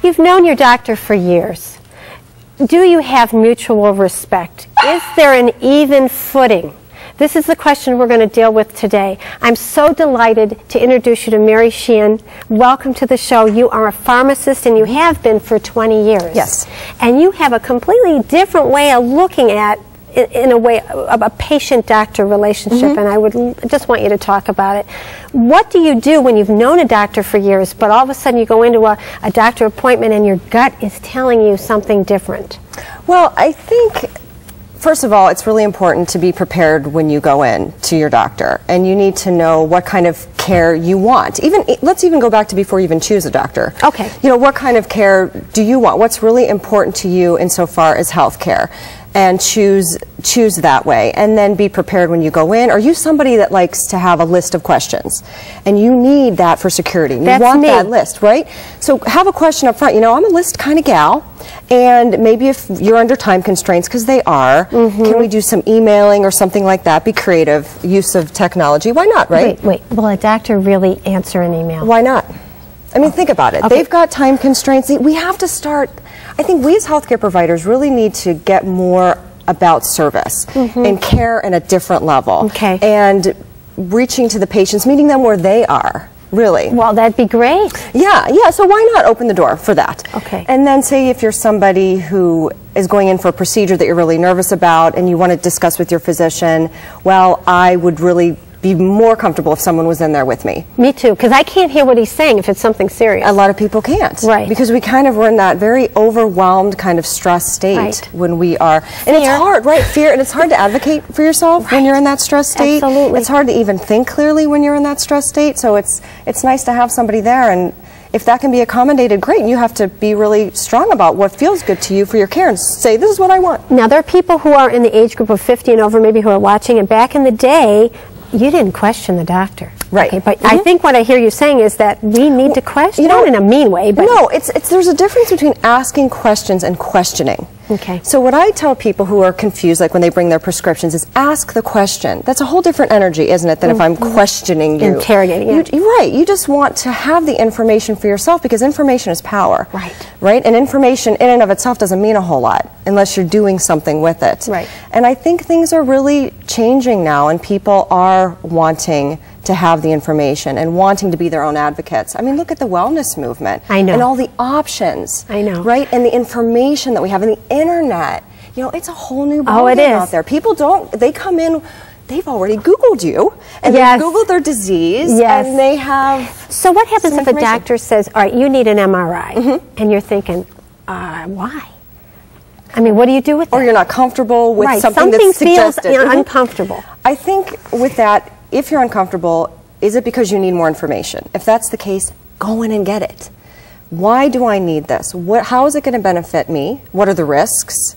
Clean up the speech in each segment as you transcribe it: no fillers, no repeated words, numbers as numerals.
you've known your doctor for years, do you have mutual respect? Is there an even footing? This is the question we're going to deal with today. I'm so delighted to introduce you to Mary Sheehan. Welcome to the show. You are a pharmacist, and you have been for 20 years. Yes. And you have a completely different way of looking at, in a way, a patient-doctor relationship, and I would just want you to talk about it. What do you do when you've known a doctor for years, but all of a sudden you go into a doctor appointment and your gut is telling you something different? Well, I think, first of all, it's really important to be prepared when you go in to your doctor, and you need to know what kind of care you want. Let's even go back to before you even choose a doctor. Okay. You know, what kind of care do you want? What's really important to you insofar as health care? And choose that way, and then be prepared when you go in. Are you somebody that likes to have a list of questions, and you need that for security? You want that list, right? So have a question up front. You know, I'm a list kind of gal, and maybe if you're under time constraints, because they are, can we do some emailing or something like that? Be creative, use of technology. Why not, right? Wait. Will a doctor really answer an email? Why not? I mean, think about it. Okay. They've got time constraints. We have to start. I think we as healthcare providers really need to get more about service and care at a different level. Okay. And reaching to the patients, meeting them where they are, really. Well, that'd be great. Yeah, so why not open the door for that? Okay. And then say if you're somebody who is going in for a procedure that you're really nervous about and you want to discuss with your physician, well, I would really be more comfortable if someone was in there with me. Me too, because I can't hear what he's saying if it's something serious. A lot of people can't. Right. Because we kind of were in that very overwhelmed kind of stress state when we are. And it's hard, right? Fear, and it's hard to advocate for yourself when you're in that stress state. Absolutely. It's hard to even think clearly when you're in that stress state, so it's nice to have somebody there, and if that can be accommodated, great. You have to be really strong about what feels good to you for your care and say, this is what I want. Now, there are people who are in the age group of 50 and over, maybe, who are watching, and back in the day, you didn't question the doctor. Right. Okay, but I think what I hear you saying is that we need to question, not in a mean way, but... No, there's a difference between asking questions and questioning. Okay. So what I tell people who are confused, like when they bring their prescriptions, is ask the question. That's a whole different energy, isn't it, than if I'm questioning you. Interrogating you. Right. You just want to have the information for yourself, because information is power. Right. Right? And information in and of itself doesn't mean a whole lot unless you're doing something with it. Right. And I think things are really changing now, and people are wanting to have the information and wanting to be their own advocates. I mean, look at the wellness movement. I know. And all the options. I know. Right? And the information that we have, and the internet. You know, it's a whole new ballgame out there. People they come in, they've already Googled you, and they've Googled their disease, and they have... So what happens if a doctor says, all right, you need an MRI, and you're thinking, why? I mean, what do you do with that? Or you're not comfortable with something that's suggested. Something feels uncomfortable. I think with that, if you're uncomfortable, is it because you need more information? If that's the case, go in and get it. Why do I need this? How is it going to benefit me? What are the risks?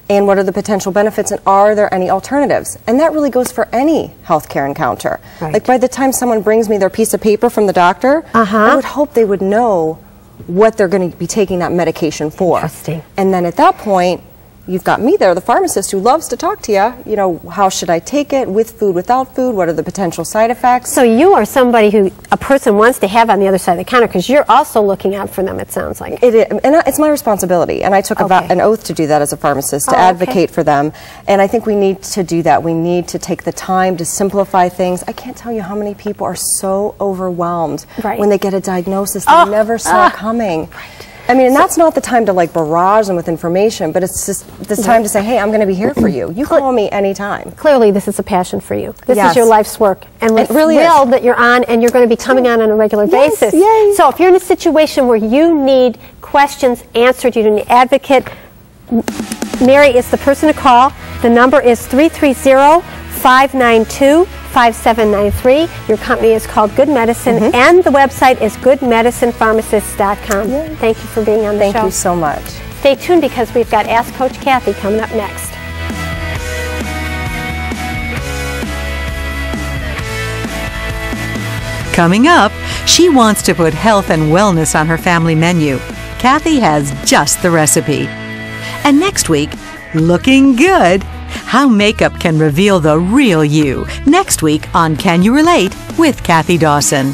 And what are the potential benefits? And are there any alternatives? And that really goes for any healthcare encounter. Right. Like by the time someone brings me their piece of paper from the doctor, I would hope they would know what they're going to be taking that medication for. Interesting. And then at that point, you've got me there, the pharmacist, who loves to talk to you. You know, how should I take it, with food, without food? What are the potential side effects? So you are somebody who a person wants to have on the other side of the counter, because you're also looking out for them, it sounds like. It is, and it's my responsibility, and I took an oath to do that as a pharmacist, to advocate for them, and I think we need to do that. We need to take the time to simplify things. I can't tell you how many people are so overwhelmed when they get a diagnosis they never saw coming. I mean, and that's not the time to like barrage them with information, but it's just this time to say, hey, I'm going to be here for you. You call me anytime. Clearly, this is a passion for you. This is your life's work. And we're thrilled that you're on, and you're going to be coming on a regular basis. Yay. So if you're in a situation where you need questions answered, you need an advocate, Mary is the person to call. The number is 330-592-5793. Your company is called Good Medicine, and the website is goodmedicinepharmacist.com. Thank you for being on the show. Thank you so much. Stay tuned, because we've got Ask Coach Kathy coming up next. Coming up, she wants to put health and wellness on her family menu. Kathy has just the recipe. And next week, looking good. How makeup can reveal the real you. Next week on Can You Relate with Kathy Dawson.